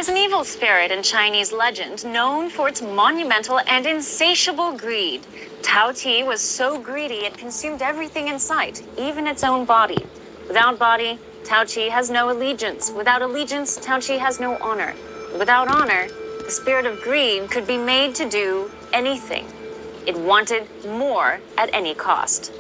is an evil spirit in Chinese legend known for its monumental and insatiable greed. Tao Ti was so greedy it consumed everything in sight, even its own body. Without body, Tao Ti has no allegiance. Without allegiance, Tao Ti has no honor. Without honor, the spirit of greed could be made to do anything. It wanted more at any cost.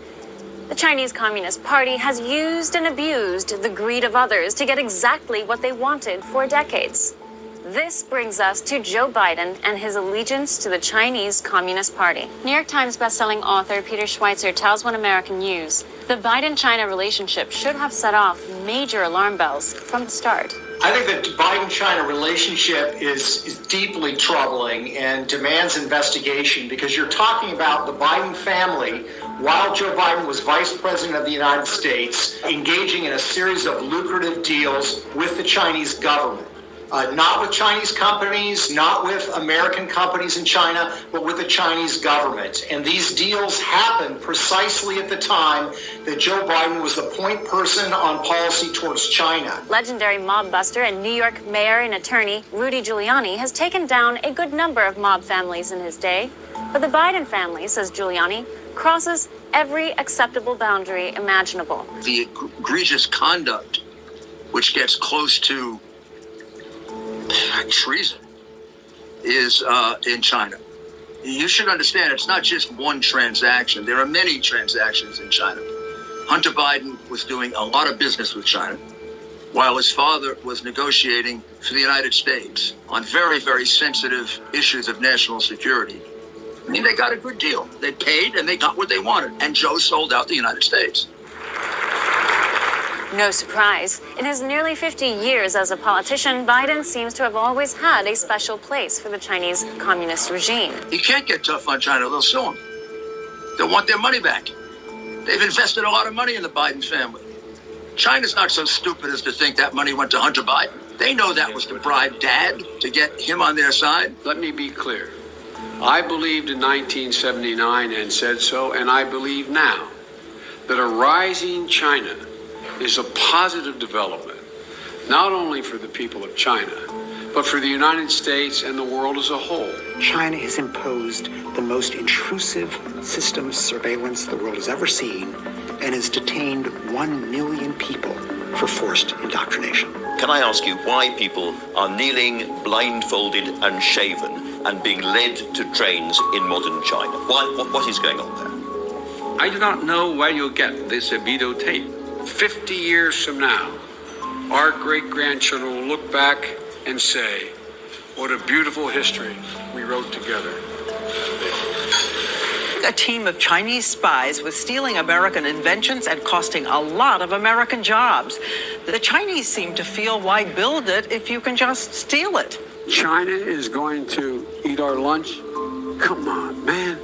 The Chinese Communist Party has used and abused the greed of others to get exactly what they wanted for decades. This brings us to Joe Biden and his allegiance to the Chinese Communist Party. New York Times bestselling author Peter Schweizer tells One American News the Biden-China relationship should have set off major alarm bells from the start. I think that the Biden-China relationship is deeply troubling and demands investigation because you're talking about the Biden family while Joe Biden was vice president of the United States, engaging in a series of lucrative deals with the Chinese government. Not with Chinese companies, not with American companies in China, but with the Chinese government. And these deals happened precisely at the time that Joe Biden was the point person on policy towards China. Legendary mob buster and New York mayor and attorney Rudy Giuliani has taken down a good number of mob families in his day. But the Biden family, says Giuliani, crosses every acceptable boundary imaginable. The egregious conduct, which gets close to treason, is in China. You should understand it's not just one transaction. There are many transactions in China. Hunter Biden was doing a lot of business with China while his father was negotiating for the United States on very, very sensitive issues of national security. I mean, they got a good deal. They paid and they got what they wanted. And Joe sold out the United States. No surprise. In his nearly 50 years as a politician, Biden seems to have always had a special place for the Chinese communist regime. You can't get tough on China. They'll sue him. They'll want their money back. They've invested a lot of money in the Biden family. China's not so stupid as to think that money went to Hunter Biden. They know that was to bribe Dad to get him on their side. Let me be clear. I believed in 1979 and said so, and I believe now that a rising China is a positive development, not only for the people of China, but for the United States and the world as a whole. China has imposed the most intrusive system of surveillance the world has ever seen and has detained 1 million people for forced indoctrination. Can I ask you why people are kneeling, blindfolded and shaven and being led to trains in modern China? What is going on there? I do not know where you'll get this videotape. 50 years from now, our great-grandchildren will look back and say, what a beautiful history we wrote together. A team of Chinese spies was stealing American inventions and costing a lot of American jobs. The Chinese seem to feel, why build it if you can just steal it? China is going to eat our lunch? Come on, man.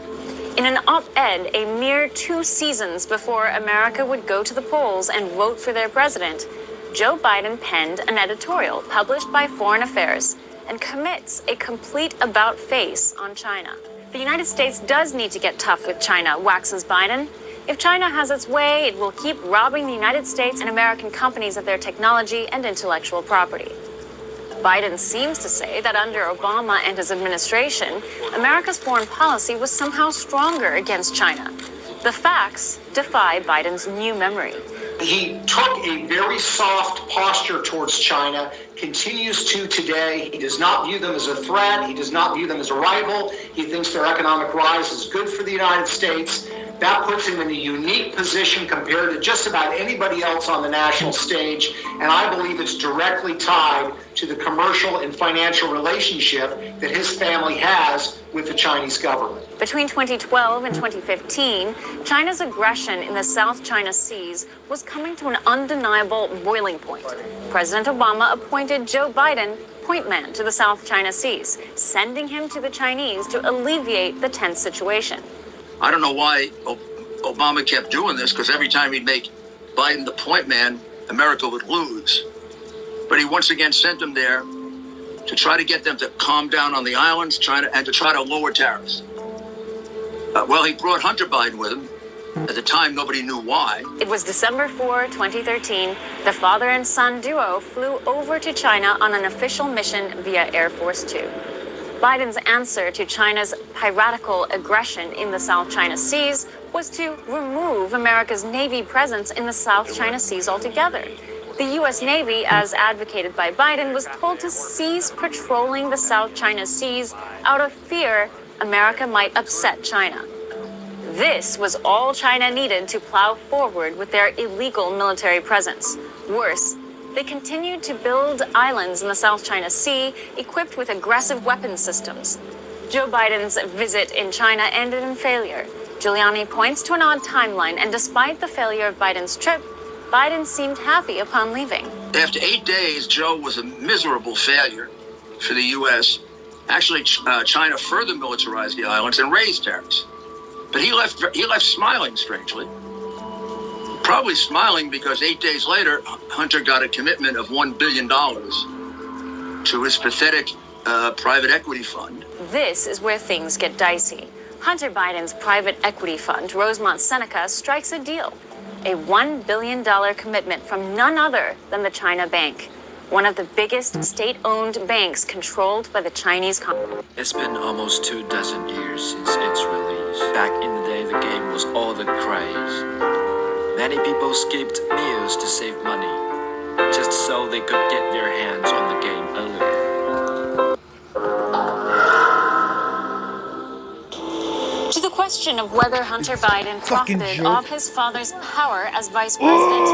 In an op-ed a mere 2 seasons before America would go to the polls and vote for their president, Joe Biden penned an editorial published by Foreign Affairs and commits a complete about-face on China. The United States does need to get tough with China, waxes Biden. If China has its way, it will keep robbing the United States and American companies of their technology and intellectual property. Biden seems to say that under Obama and his administration, America's foreign policy was somehow stronger against China. The facts defy Biden's new memory. He took a very soft posture towards China, continues to today. He does not view them as a threat. He does not view them as a rival. He thinks their economic rise is good for the United States. That puts him in a unique position compared to just about anybody else on the national stage. And I believe it's directly tied to the commercial and financial relationship that his family has with the Chinese government. Between 2012 and 2015, China's aggression in the South China Seas was coming to an undeniable boiling point. President Obama appointed Joe Biden point man to the South China Seas, sending him to the Chinese to alleviate the tense situation. I don't know why Obama kept doing this, because every time he'd make Biden the point man, America would lose. But he once again sent him there to try to get them to calm down on the islands, and to try to lower tariffs. Well, he brought Hunter Biden with him, At the time, nobody knew why. It was December 4, 2013. The father and son duo flew over to China on an official mission via Air Force Two. Biden's answer to China's piratical aggression in the South China Seas was to remove America's Navy presence in the South China Seas altogether. The U.S. Navy, as advocated by Biden, was told to cease patrolling the South China Seas out of fear America might upset China. This was all China needed to plow forward with their illegal military presence. Worse, they continued to build islands in the South China Sea equipped with aggressive weapon systems. Joe Biden's visit in China ended in failure. Giuliani points to an odd timeline, and despite the failure of Biden's trip, Biden seemed happy upon leaving. After 8 days, Joe was a miserable failure for the U.S. Actually, China further militarized the islands and raised tariffs. But he left smiling, strangely. Probably smiling because 8 days later, Hunter got a commitment of $1 billion to his pathetic private equity fund. This is where things get dicey. Hunter Biden's private equity fund, Rosemont Seneca, strikes a deal. A $1 billion commitment from none other than the China Bank, one of the biggest state-owned banks controlled by the Chinese Communist. It's been almost 24 years since its release. Back in the day, the game was all the craze. Many people skipped meals to save money, just so they could get their hands on the game earlier. To the question of whether Hunter Biden profited off his father's power as vice president,